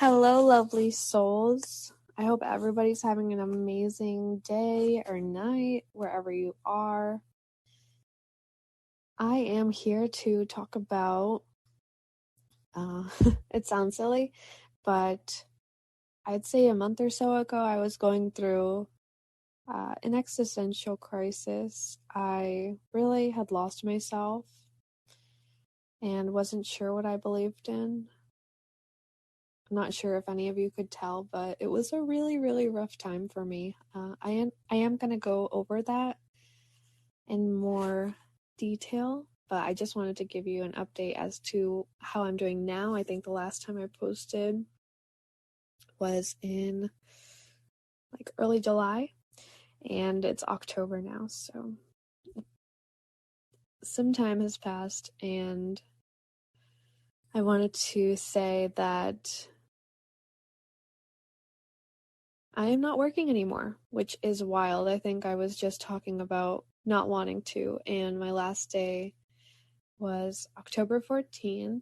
Hello, lovely souls. I hope everybody's having an amazing day or night, wherever you are. I am here to talk about, it sounds silly, but I'd say a month or so ago, I was going through an existential crisis. I really had lost myself and wasn't sure what I believed in. I'm not sure if any of you could tell, but it was a really, really rough time for me. I am going to go over that in more detail, but I just wanted to give you an update as to how I'm doing now. I think the last time I posted was in early July, and it's October now, so some time has passed, and I wanted to say that I am not working anymore, which is wild. I think I was just talking about not wanting to, and my last day was October 14th,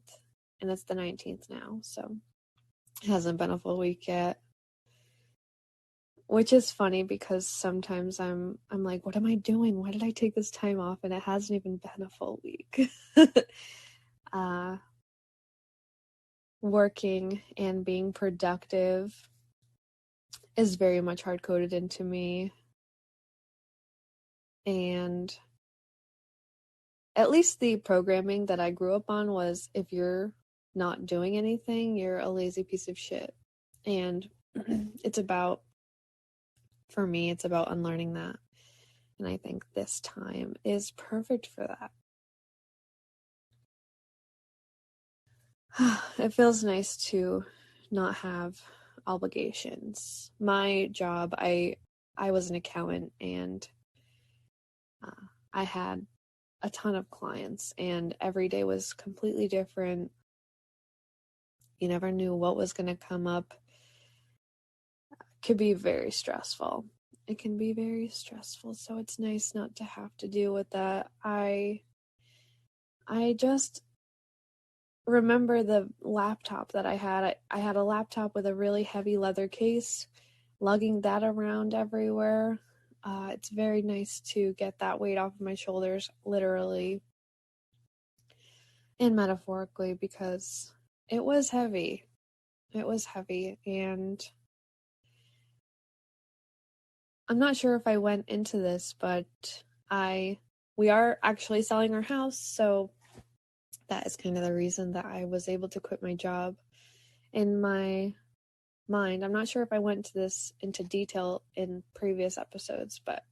and it's the 19th now, so it hasn't been a full week yet. Which is funny because sometimes I'm like, what am I doing? Why did I take this time off? And it hasn't even been a full week. Working and being productive is very much hard-coded into me. And at least the programming that I grew up on was, if you're not doing anything, you're a lazy piece of shit. And for me, it's about unlearning that. And I think this time is perfect for that. It feels nice to not have obligations. My job, I was an accountant, and I had a ton of clients, and every day was completely different. You never knew what was going to come up. It could be very stressful. It can be very stressful, so it's nice not to have to deal with that. I just remember the laptop that I had. I had a laptop with a really heavy leather case, lugging that around everywhere. It's very nice to get that weight off of my shoulders, literally and metaphorically, because it was heavy. It was heavy, and I'm not sure if I went into this, but we are actually selling our house, so that is kind of the reason that I was able to quit my job. In my mind, I'm not sure if I went into detail in previous episodes, but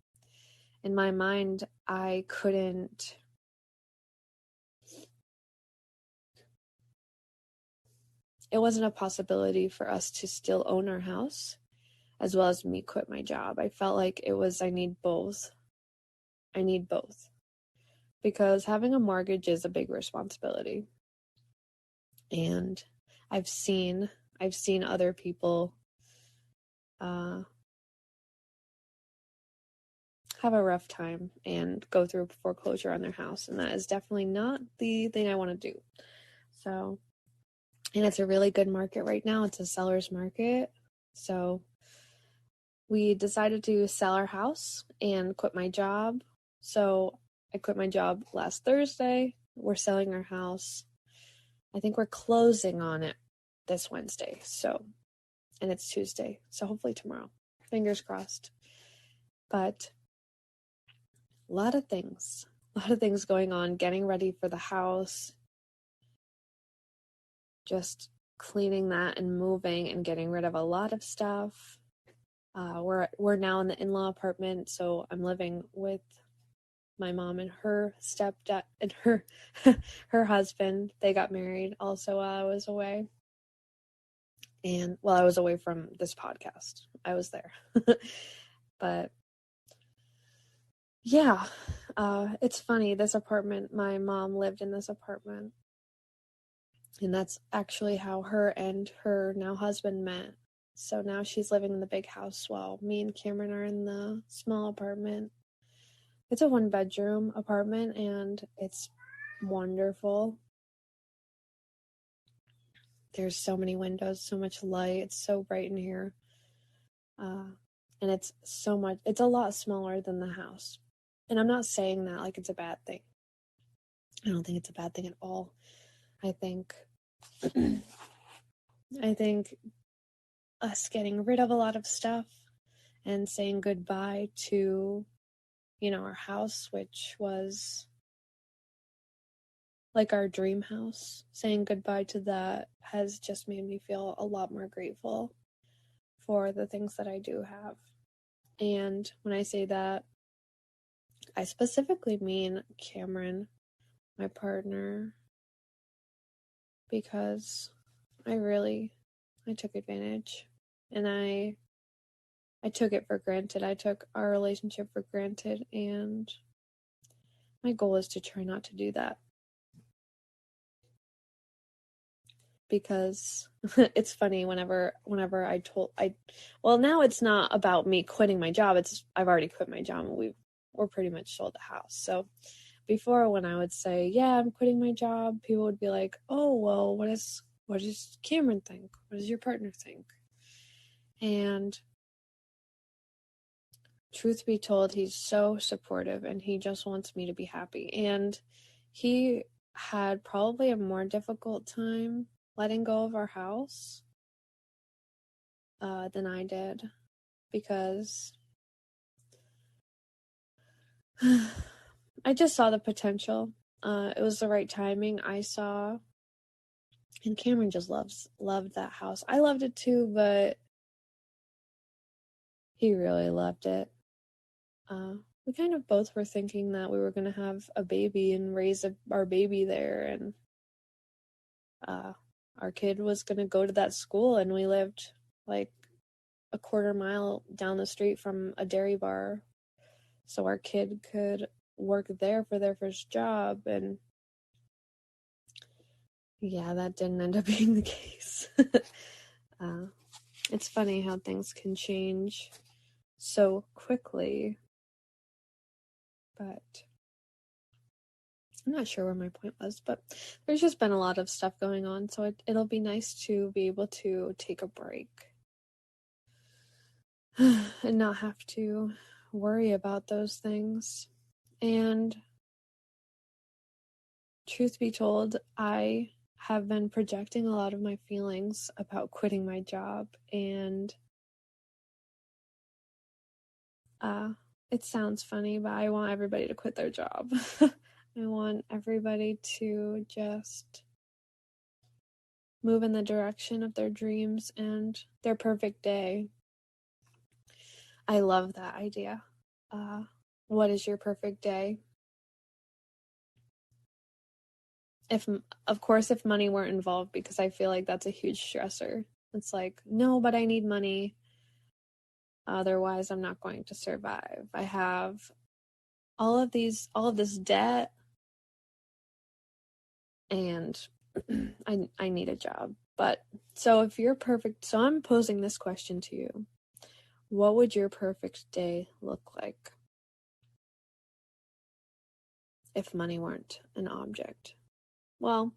in my mind, I couldn't. It wasn't a possibility for us to still own our house, as well as me quit my job. I felt like I need both. I need both. Because having a mortgage is a big responsibility. And I've seen other people have a rough time and go through foreclosure on their house, and that is definitely not the thing I want to do. So, and it's a really good market right now. It's a seller's market. So we decided to sell our house and quit my job. So I quit my job last Thursday. We're selling our house. I think we're closing on it this Wednesday. So, and it's Tuesday. So hopefully tomorrow. Fingers crossed. But a lot of things going on, getting ready for the house, just cleaning that and moving and getting rid of a lot of stuff. We're now in the in-law apartment, so I'm living with my mom and her stepdad and her husband. They got married also while I was away. And while I was away from this podcast, I was there. But yeah, it's funny. This apartment, my mom lived in this apartment. And that's actually how her and her now husband met. So now she's living in the big house while me and Cameron are in the small apartment. It's a 1-bedroom apartment, and it's wonderful. there's so many windows, so much light. It's so bright in here. And it's a lot smaller than the house. And I'm not saying that like it's a bad thing. I don't think it's a bad thing at all. I think us getting rid of a lot of stuff and saying goodbye to, our house, which was like our dream house, saying goodbye to that has just made me feel a lot more grateful for the things that I do have. And when I say that, I specifically mean Cameron, my partner, because I took advantage, and I took it for granted. I took our relationship for granted, and my goal is to try not to do that. Because it's funny whenever now it's not about me quitting my job. I've already quit my job, and we're pretty much sold the house. So before, when I would say, yeah, I'm quitting my job, people would be like, oh, well, what does Cameron think? What does your partner think? And truth be told, he's so supportive, and he just wants me to be happy. And he had probably a more difficult time letting go of our house than I did, because I just saw the potential. It was the right timing. I saw, and Cameron just loved that house. I loved it too, but he really loved it. We kind of both were thinking that we were going to have a baby and raise our baby there, and our kid was going to go to that school, and we lived like a quarter mile down the street from a dairy bar, so our kid could work there for their first job. And yeah, that didn't end up being the case. It's funny how things can change so quickly, but I'm not sure where my point was. But there's just been a lot of stuff going on, so it'll be nice to be able to take a break and not have to worry about those things. And truth be told, I have been projecting a lot of my feelings about quitting my job, and it sounds funny, but I want everybody to quit their job. I want everybody to just move in the direction of their dreams and their perfect day. I love that idea. What is your perfect day? If money weren't involved, because I feel like that's a huge stressor. It's like, no, but I need money. Otherwise, I'm not going to survive. I have all of this debt, and I need a job. But so I'm posing this question to you. What would your perfect day look like if money weren't an object? Well,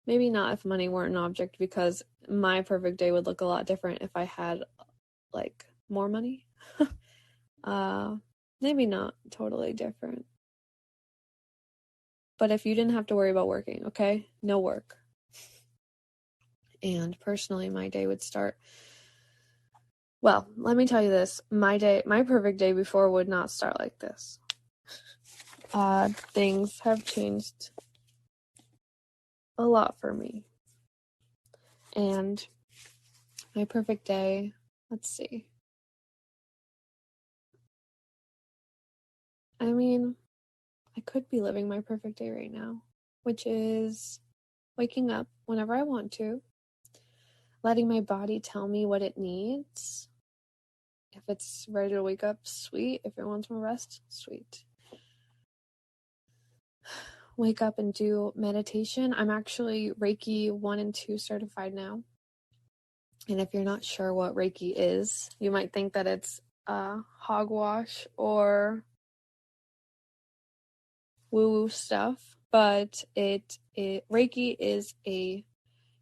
maybe not if money weren't an object, because my perfect day would look a lot different if I had like more money. Maybe not totally different. But if you didn't have to worry about working, okay? No work. And personally, my day would start. Well, let me tell you this. My perfect day before would not start like this. Things have changed a lot for me. And my perfect day, let's see. I mean, I could be living my perfect day right now, which is waking up whenever I want to, letting my body tell me what it needs. If it's ready to wake up, sweet. If it wants more rest, sweet. Wake up and do meditation. I'm actually Reiki 1 and 2 certified now. And if you're not sure what Reiki is, you might think that it's hogwash or woo-woo stuff, but it Reiki is a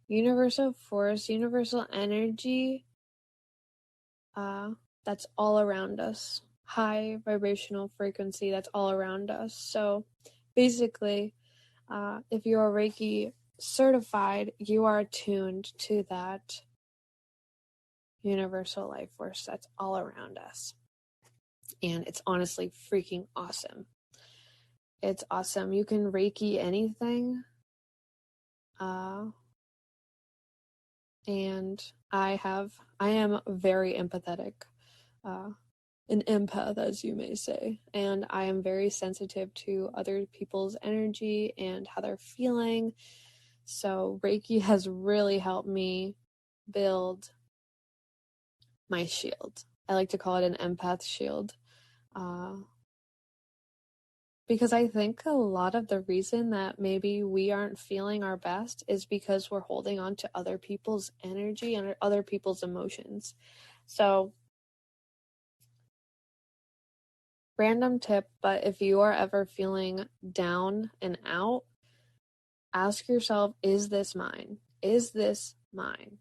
universal force, universal energy that's all around us. High vibrational frequency that's all around us. So basically, if you're Reiki certified, you are attuned to that universal life force that's all around us. And it's honestly freaking awesome. It's awesome. You can Reiki anything. And I am very empathetic. An empath, as you may say, and I am very sensitive to other people's energy and how they're feeling. So Reiki has really helped me build my shield. I like to call it an empath shield, because I think a lot of the reason that maybe we aren't feeling our best is because we're holding on to other people's energy and other people's emotions. So random tip, but if you are ever feeling down and out, ask yourself, is this mine? Is this mine?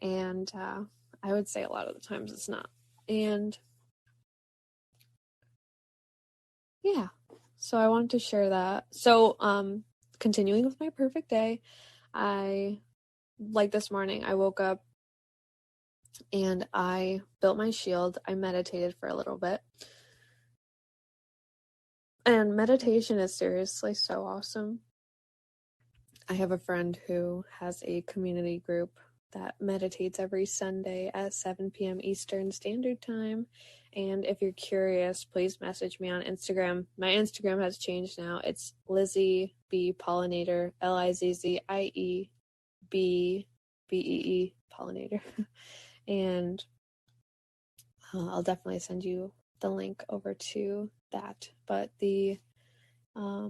And I would say a lot of the times it's not. And yeah, so I wanted to share that. So continuing with my perfect day, like this morning, I woke up and I built my shield. I meditated for a little bit. And meditation is seriously so awesome. I have a friend who has a community group that meditates every Sunday at 7 p.m. Eastern Standard Time. And if you're curious, please message me on Instagram. My Instagram has changed now. It's Lizzie B Pollinator, LIZZIE BEE Pollinator. And I'll definitely send you the link over to that. But the I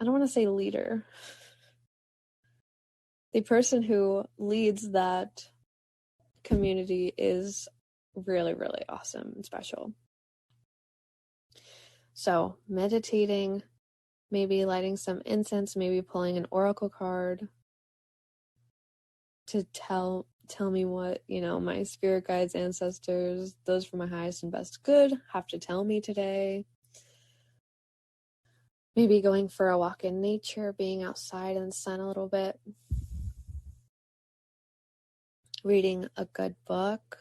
don't want to say leader. The person who leads that community is really, really awesome and special. So meditating, maybe lighting some incense, maybe pulling an oracle card to tell me what, my spirit guides, ancestors, those for my highest and best good have to tell me today. Maybe going for a walk in nature, being outside in the sun a little bit. Reading a good book.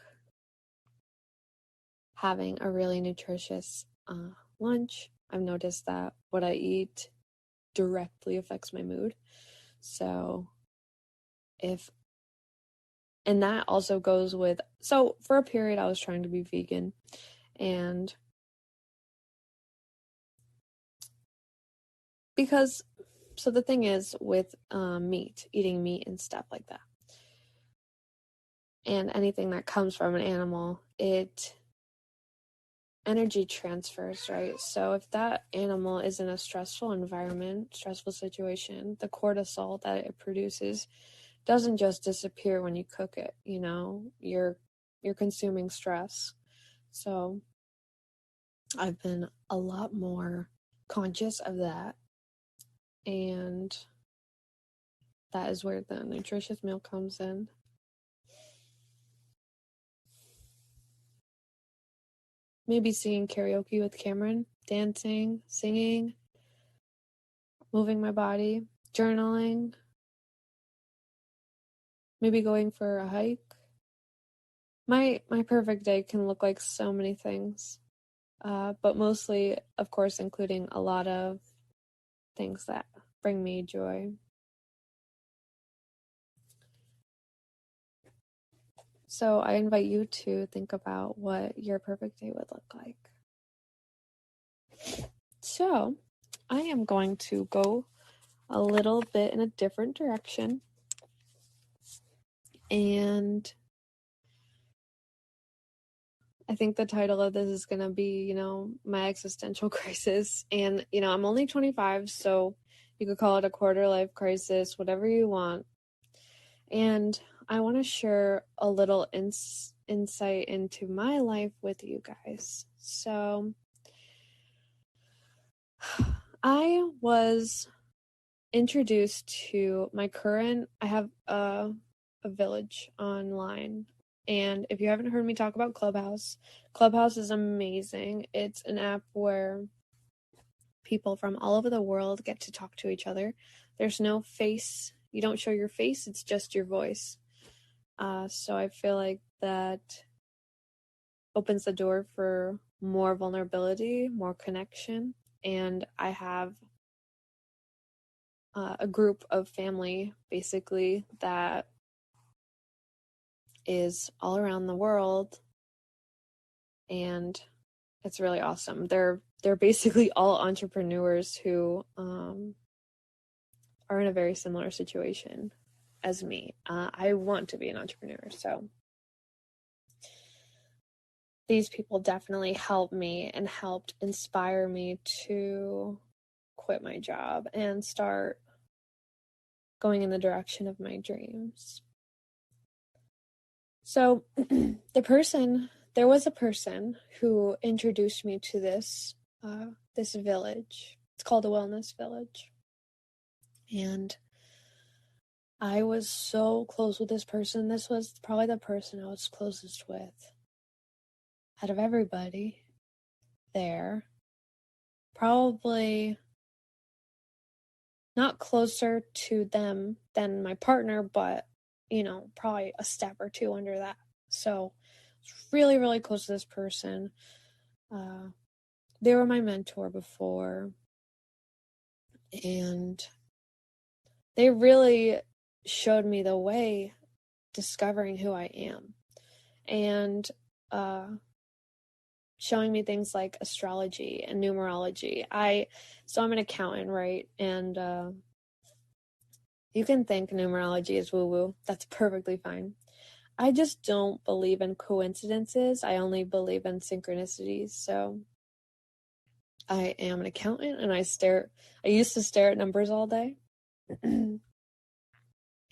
Having a really nutritious lunch. I've noticed that what I eat directly affects my mood. So and that also goes with, so for a period I was trying to be vegan, and because, so the thing is with eating meat and stuff like that, and anything that comes from an animal, it energy transfers, right? So if that animal is in a stressful environment, stressful situation, the cortisol that it produces doesn't just disappear when you cook it, you're consuming stress. So I've been a lot more conscious of that, and that is where the nutritious meal comes in. Maybe singing karaoke with Cameron, dancing, singing, moving my body, journaling, maybe going for a hike. My perfect day can look like so many things, but mostly, of course, including a lot of things that bring me joy. So I invite you to think about what your perfect day would look like. So I am going to go a little bit in a different direction, and I think the title of this is going to be, my existential crisis. And, I'm only 25, so you could call it a quarter life crisis, whatever you want. And I want to share a little insight into my life with you guys. So I was introduced to I have a village online. And if you haven't heard me talk about Clubhouse is amazing. It's an app where people from all over the world get to talk to each other. There's no face. You don't show your face. It's just your voice. So I feel like that opens the door for more vulnerability, more connection. And I have a group of family basically that is all around the world, and it's really awesome. They're basically all entrepreneurs who are in a very similar situation as me. I want to be an entrepreneur, so these people definitely helped me and helped inspire me to quit my job and start going in the direction of my dreams. So there was a person who introduced me to this village. It's called a wellness village. And I was so close with this person. This was probably the person I was closest with out of everybody there. Probably not closer to them than my partner, but, probably a step or two under that. So I was really, really close to this person. They were my mentor before, and they really showed me the way discovering who I am, and showing me things like astrology and numerology. So I'm an accountant, right? And you can think numerology is woo-woo. That's perfectly fine. I just don't believe in coincidences. I only believe in synchronicities. So I am an accountant, and I used to stare at numbers all day.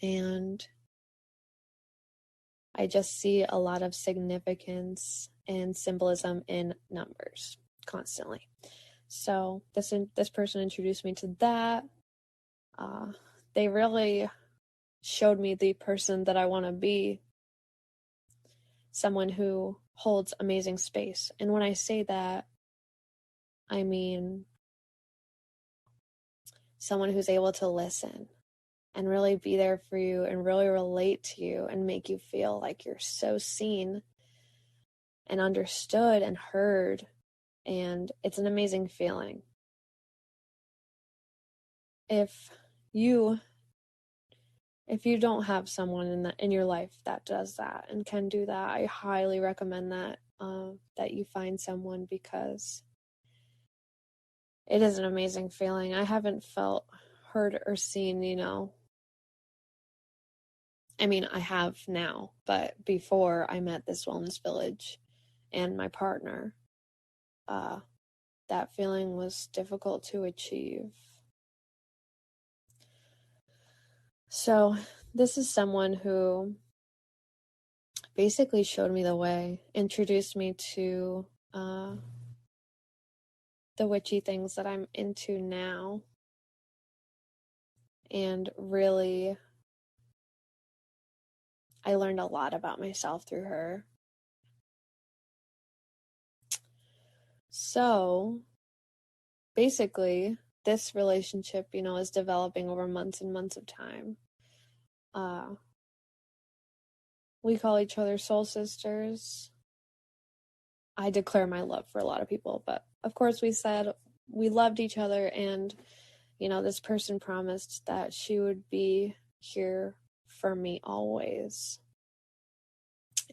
And I just see a lot of significance and symbolism in numbers constantly. So this person introduced me to that. They really showed me the person that I want to be, someone who holds amazing space. And when I say that, I mean someone who's able to listen and really be there for you and really relate to you and make you feel like you're so seen and understood and heard. And it's an amazing feeling. If you don't have someone in your life that does that and can do that, I highly recommend that you find someone, because it is an amazing feeling. I haven't felt heard or seen, I mean, I have now, but before I met this wellness village and my partner, that feeling was difficult to achieve. So this is someone who basically showed me the way, introduced me to the witchy things that I'm into now, and really I learned a lot about myself through her. So basically, this relationship, is developing over months and months of time. We call each other soul sisters. I declare my love for a lot of people, but of course we said we loved each other, and, this person promised that she would be here for me always.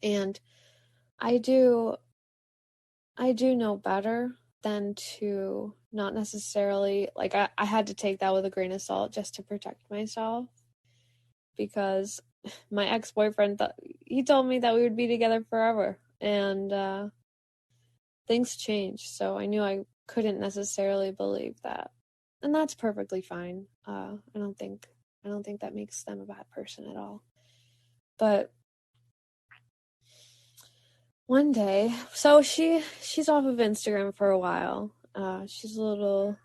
And I do know better than to not necessarily, like, I had to take that with a grain of salt just to protect myself, because my ex-boyfriend he told me that we would be together forever, and things changed, so I knew I couldn't necessarily believe that, and that's perfectly fine. I don't think that makes them a bad person at all. But one day, so she's off of Instagram for a while. She's a little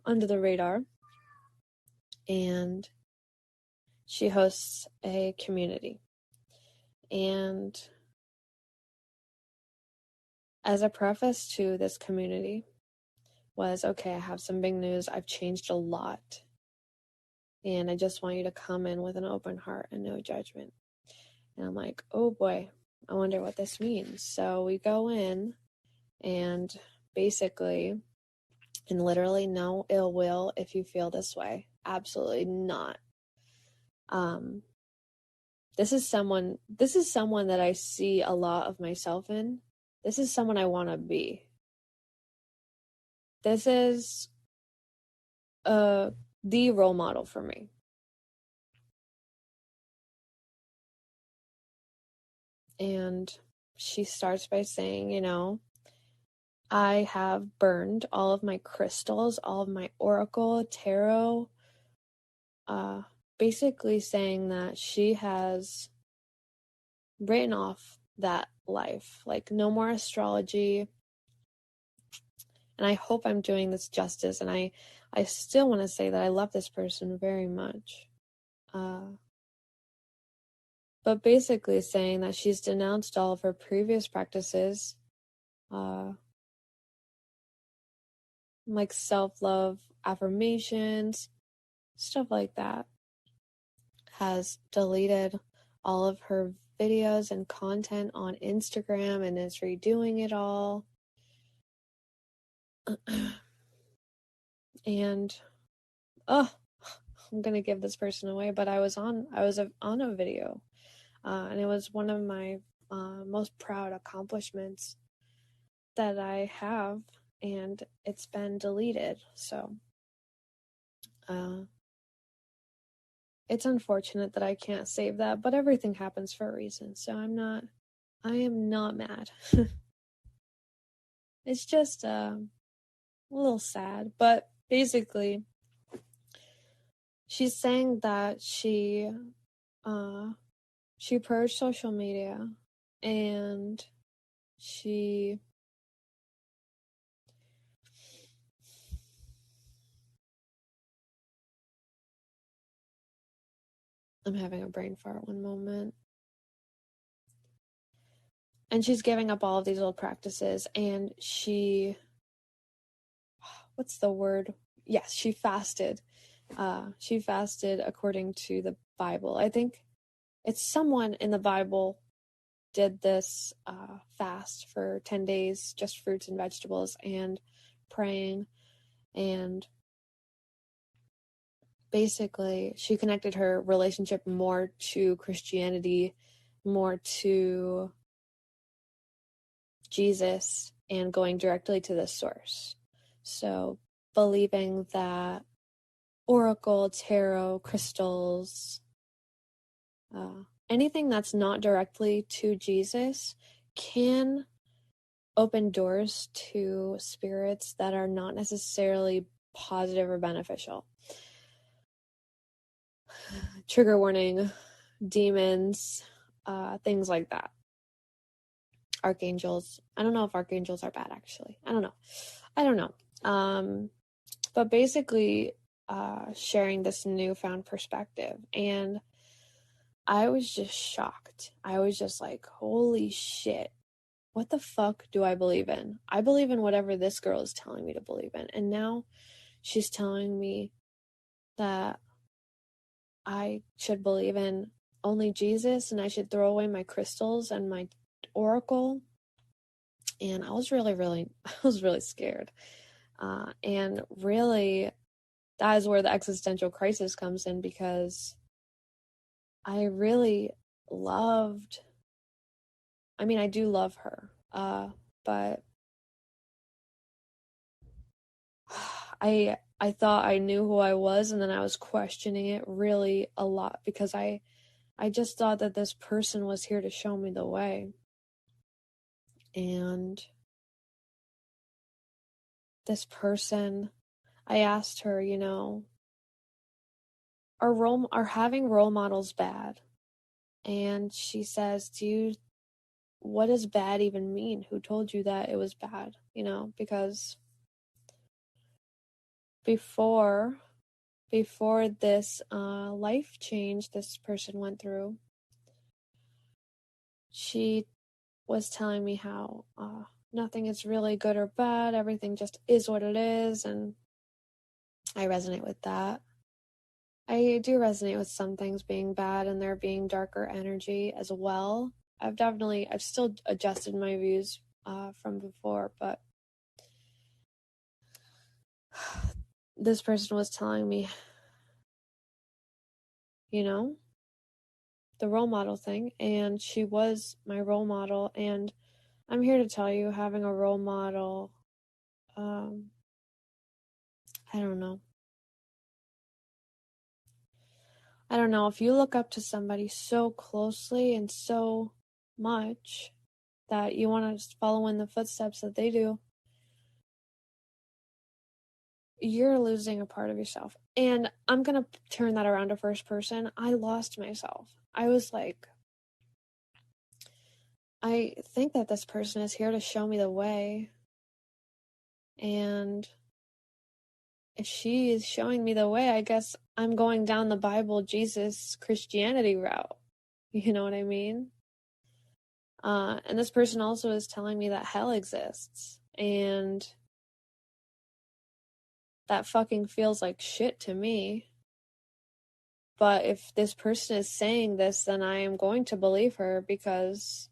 under the radar, and she hosts a community. And as a preface to this community was, okay, I have some big news. I've changed a lot. And I just want you to come in with an open heart and no judgment. And I'm like, oh boy, I wonder what this means. So we go in, and basically, and literally no ill will if you feel this way. Absolutely not. This is someone that I see a lot of myself in. This is someone I want to be. This is the role model for me. And she starts by saying, I have burned all of my crystals, all of my oracle, tarot, basically saying that she has written off that life. Like, no more astrology. And I hope I'm doing this justice. And I still want to say that I love this person very much. But basically saying that she's denounced all of her previous practices, like self-love, affirmations, stuff like that. Has deleted all of her videos and content on Instagram and is redoing it all. And I'm gonna give this person away, but I was on a video, and it was one of my most proud accomplishments that I have, and it's been deleted. So it's unfortunate that I can't save that, but everything happens for a reason. So I am not mad. It's just a little sad, but basically she's saying that she purged social media, and I'm having a brain fart, one moment. And she's giving up all of these old practices, and what's the word? Yes, she fasted. She fasted according to the Bible. I think it's someone in the Bible did this fast for 10 days, just fruits and vegetables and praying. And basically, she connected her relationship more to Christianity, more to Jesus, and going directly to the source. So believing that oracle, tarot, crystals, anything that's not directly to Jesus can open doors to spirits that are not necessarily positive or beneficial. Trigger warning, demons, things like that. Archangels. I don't know if archangels are bad, actually. I don't know. But basically, sharing this newfound perspective. And I was just shocked. I was just like, holy shit. What the fuck do I believe in? I believe in whatever this girl is telling me to believe in. And now she's telling me that I should believe in only Jesus and I should throw away my crystals and my oracle. And I was really scared. And really, that is where the existential crisis comes in, because I really I do love her, but I thought I knew who I was, and then I was questioning it really a lot, because I just thought that this person was here to show me the way. And this person, I asked her, are having role models bad? And she says, what does bad even mean? Who told you that it was bad? Because before this life change this person went through, she was telling me how nothing is really good or bad, everything just is what it is, and I resonate with that. I do resonate with some things being bad and there being darker energy as well. I've still adjusted my views from before, but this person was telling me, the role model thing, and she was my role model, and I'm here to tell you, having a role model, I don't know. If you look up to somebody so closely and so much that you want to follow in the footsteps that they do, you're losing a part of yourself. And I'm going to turn that around to first person. I lost myself. I was like, I think that this person is here to show me the way. And if she is showing me the way, I guess I'm going down the Bible, Jesus, Christianity route. You know what I mean? And this person also is telling me that hell exists. And that fucking feels like shit to me. But if this person is saying this, then I am going to believe her because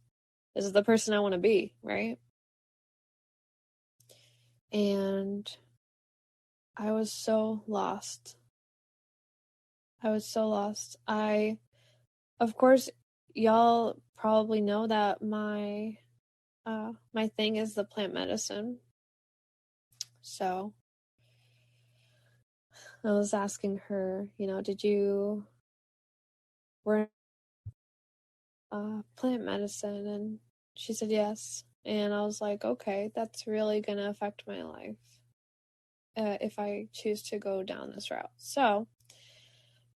this is the person I want to be, right? And I was so lost. Of course, y'all probably know that my thing is the plant medicine. So I was asking her, did you were plant medicine? And she said yes. And I was like, okay, that's really gonna affect my life if I choose to go down this route. So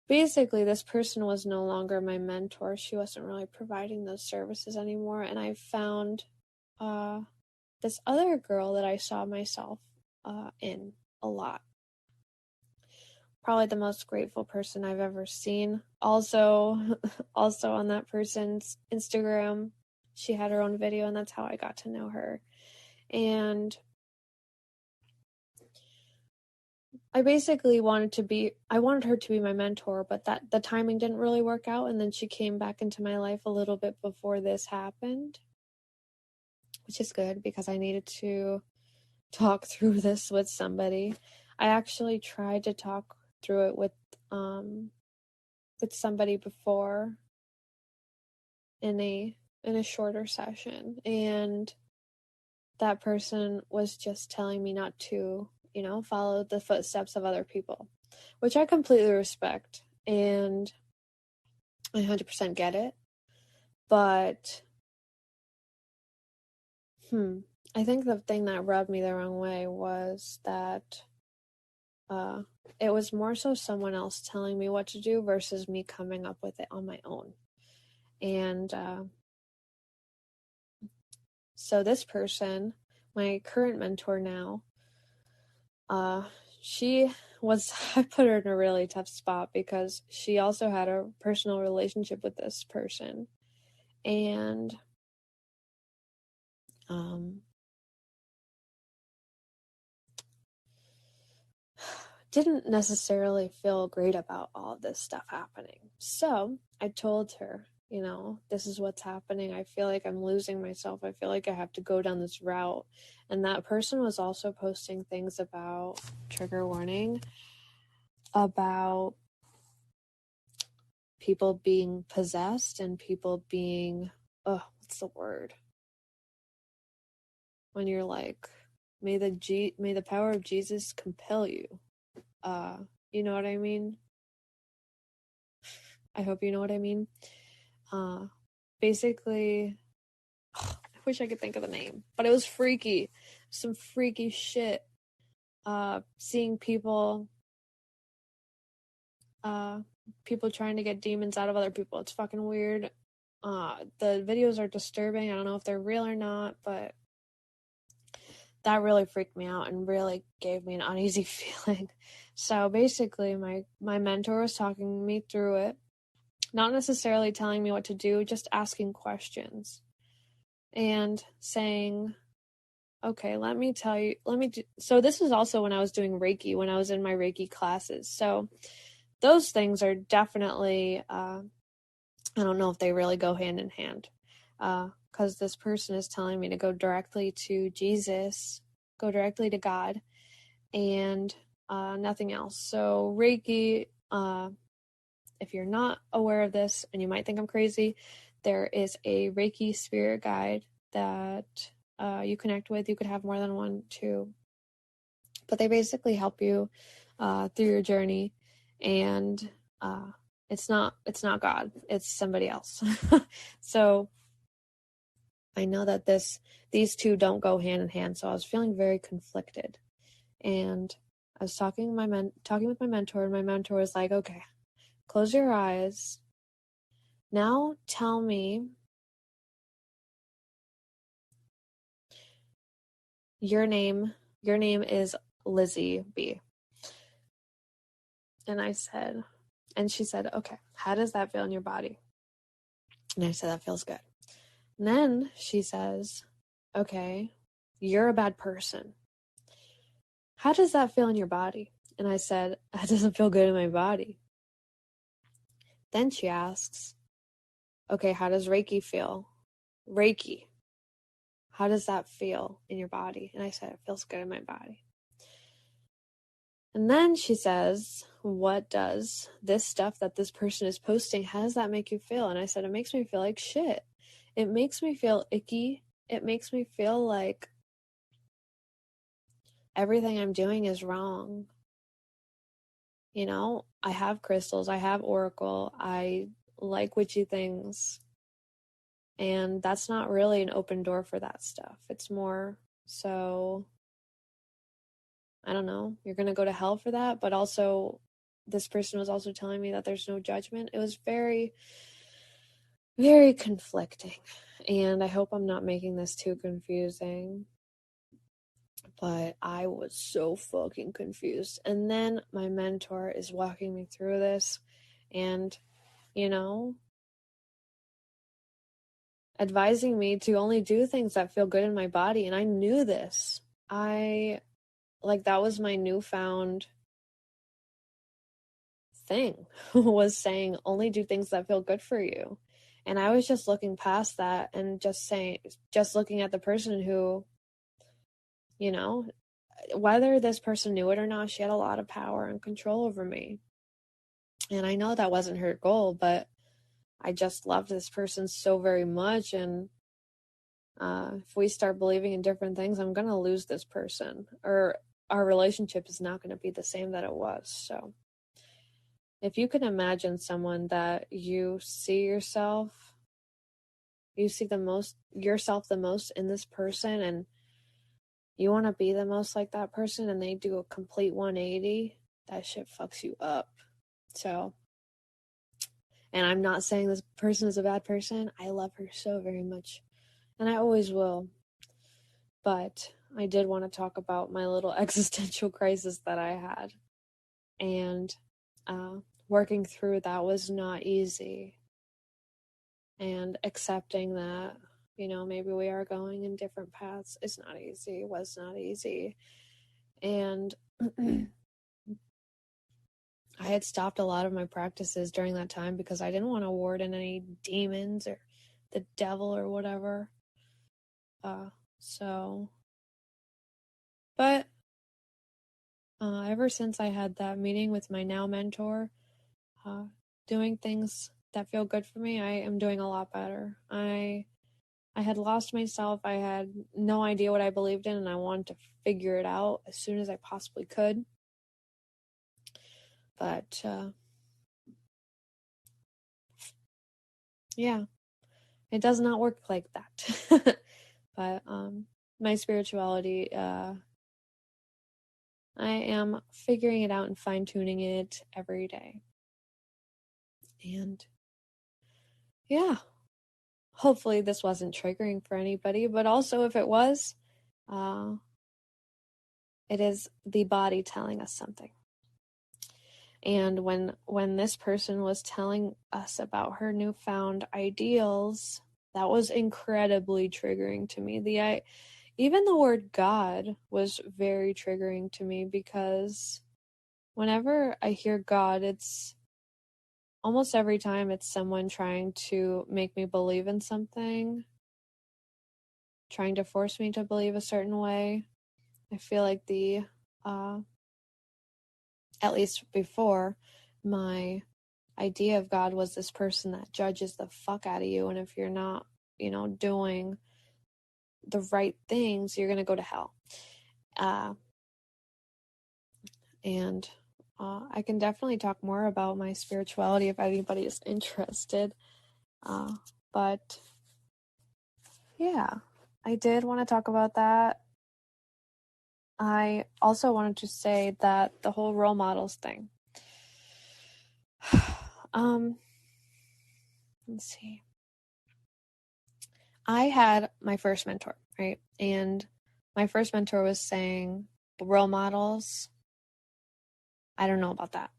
basically, this person was no longer my mentor. She wasn't really providing those services anymore. And I found this other girl that I saw myself in a lot. Probably the most grateful person I've ever seen. Also on that person's Instagram, she had her own video, and that's how I got to know her. And I basically wanted her to be my mentor, but that the timing didn't really work out. And then she came back into my life a little bit before this happened, which is good because I needed to talk through this with somebody. I actually tried to talk through it with somebody before in a shorter session, and that person was just telling me not to, follow the footsteps of other people, which I completely respect and I 100% get it. But I think the thing that rubbed me the wrong way was that it was more so someone else telling me what to do versus me coming up with it on my own. And so this person, my current mentor now, she was, I put her in a really tough spot because she also had a personal relationship with this person. And didn't necessarily feel great about all this stuff happening. So I told her, this is what's happening. I feel like I'm losing myself. I feel like I have to go down this route. And that person was also posting things about, trigger warning, about people being possessed and people being, what's the word? When you're like, may the power of Jesus compel you. You know what I mean? I hope you know what I mean. Basically, I wish I could think of the name, but it was freaky. Some freaky shit. Seeing people trying to get demons out of other people. It's fucking weird. The videos are disturbing. I don't know if they're real or not, but that really freaked me out and really gave me an uneasy feeling. So basically, my mentor was talking me through it, not necessarily telling me what to do, just asking questions and saying, okay, let me tell you, so this was also when I was doing Reiki, when I was in my Reiki classes. So those things are definitely, I don't know if they really go hand in hand, because this person is telling me to go directly to Jesus, go directly to God, and nothing else. So Reiki, if you're not aware of this, and you might think I'm crazy, there is a Reiki spirit guide that you connect with. You could have more than one too, but they basically help you through your journey, and it's not God, it's somebody else. So I know that these two don't go hand in hand, so I was feeling very conflicted, and I was talking with my mentor, and my mentor was like, okay, close your eyes. Now tell me your name. Your name is Lizzie B. And she said, okay, how does that feel in your body? And I said, that feels good. And then she says, okay, you're a bad person. How does that feel in your body? And I said, that doesn't feel good in my body. Then she asks, okay, how does Reiki feel? Reiki, how does that feel in your body? And I said, it feels good in my body. And then she says, what does this stuff that this person is posting, how does that make you feel? And I said, it makes me feel like shit. It makes me feel icky. It makes me feel like everything I'm doing is wrong. You know, I have crystals, I have oracle, I like witchy things. And that's not really an open door for that stuff. It's more so, I don't know, you're going to go to hell for that. But also, this person was also telling me that there's no judgment. It was very, very conflicting. And I hope I'm not making this too confusing. But I was so fucking confused. And then my mentor is walking me through this and, you know, advising me to only do things that feel good in my body. And I knew this. That was my newfound thing, was saying only do things that feel good for you. And I was just looking past that and just looking at the person who, you know, whether this person knew it or not, she had a lot of power and control over me. And I know that wasn't her goal, but I just loved this person so very much. And if we start believing in different things, I'm going to lose this person, or our relationship is not going to be the same that it was. So if you can imagine someone that you see yourself the most in this person, and you want to be the most like that person, and they do a complete 180, that shit fucks you up. So, and I'm not saying this person is a bad person. I love her so very much, and I always will. But I did want to talk about my little existential crisis that I had. And working through that was not easy. And accepting that, you know, maybe we are going in different paths is not easy. It was not easy. And I had stopped a lot of my practices during that time because I didn't want to ward in any demons or the devil or whatever. But ever since I had that meeting with my now mentor, doing things that feel good for me, I am doing a lot better. I had lost myself. I had no idea what I believed in, and I wanted to figure it out as soon as I possibly could. But yeah, it does not work like that. But my spirituality, I am figuring it out and fine-tuning it every day. And yeah, hopefully this wasn't triggering for anybody, but also if it was, It is the body telling us something. And when this person was telling us about her newfound ideals, that was incredibly triggering to me. Even the word God was very triggering to me, because whenever I hear God, it's almost every time it's someone trying to make me believe in something, trying to force me to believe a certain way. I feel like at least before, my idea of God was this person that judges the fuck out of you, and if you're not, doing the right things, you're gonna go to hell. And I can definitely talk more about my spirituality if anybody is interested. But yeah, I did want to talk about that. I also wanted to say that the whole role models thing. Let's see. I had my first mentor, right? And my first mentor was saying, role models, I don't know about that.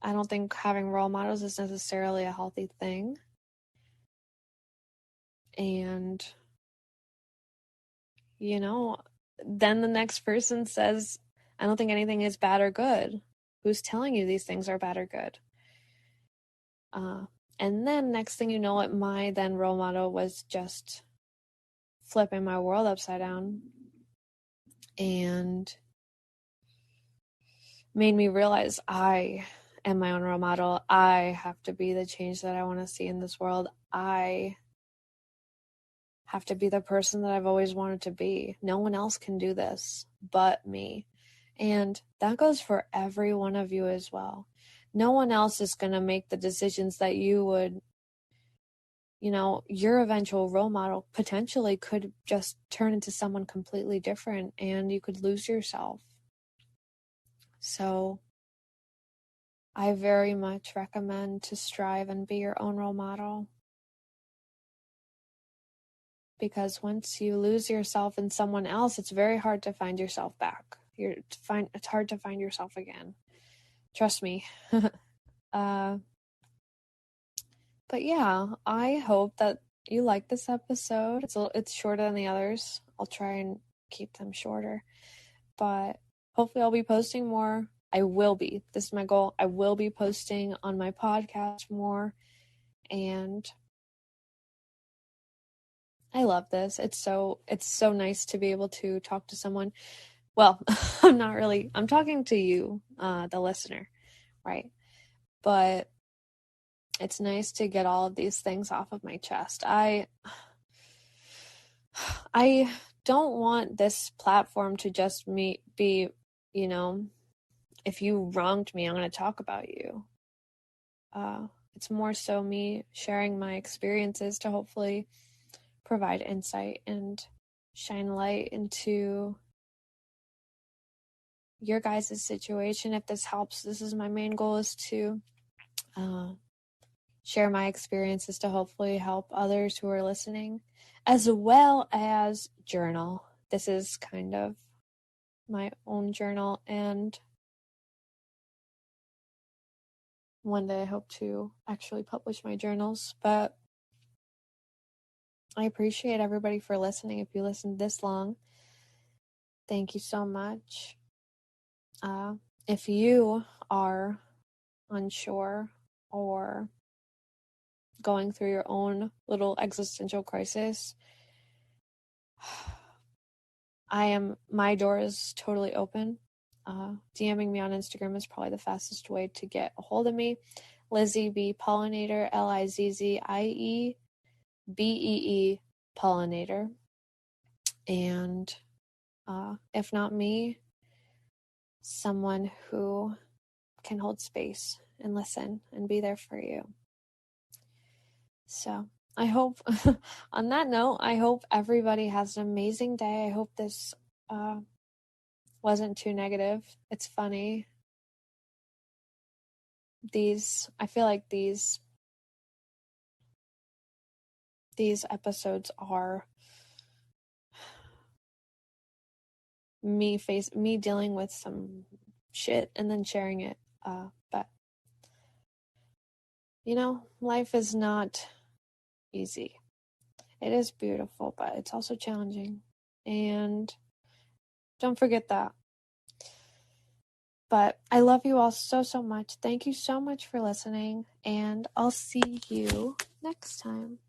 I don't think having role models is necessarily a healthy thing. And, then the next person says, I don't think anything is bad or good. Who's telling you these things are bad or good? And then next thing you know, my then role model was just flipping my world upside down and made me realize I am my own role model. I have to be the change that I want to see in this world. I have to be the person that I've always wanted to be. No one else can do this but me. And that goes for every one of you as well. No one else is going to make the decisions that you would. Your eventual role model potentially could just turn into someone completely different, and you could lose yourself. So I very much recommend to strive and be your own role model. Because once you lose yourself in someone else, it's very hard to find yourself back. It's hard to find yourself again. Trust me. But yeah, I hope that you like this episode. It's shorter than the others. I'll try and keep them shorter. But hopefully I'll be posting more. I will be. This is my goal. I will be posting on my podcast more. And I love this. It's so nice to be able to talk to someone. Well, I'm talking to you, the listener, right? But it's nice to get all of these things off of my chest. I don't want this platform to just be, if you wronged me, I'm going to talk about you. It's more so me sharing my experiences to hopefully provide insight and shine light into your guys' situation. If this helps, this is my main goal, is to share my experiences to hopefully help others who are listening, as well as journal. This is kind of my own journal, and one day I hope to actually publish my journals. But I appreciate everybody for listening. If you listened this long, thank you so much. If you are unsure or going through your own little existential crisis, my door is totally open. DMing me on Instagram is probably the fastest way to get a hold of me. Lizzie B Pollinator, LIZZIE BEE Pollinator. And if not me, someone who can hold space and listen and be there for you. So I hope, on that note, I hope everybody has an amazing day. I hope this wasn't too negative. It's funny. I feel like these episodes are me dealing with some shit and then sharing it. But life is not easy. It is beautiful, but it's also challenging. And don't forget that. But I love you all so, so much. Thank you so much for listening, and I'll see you next time.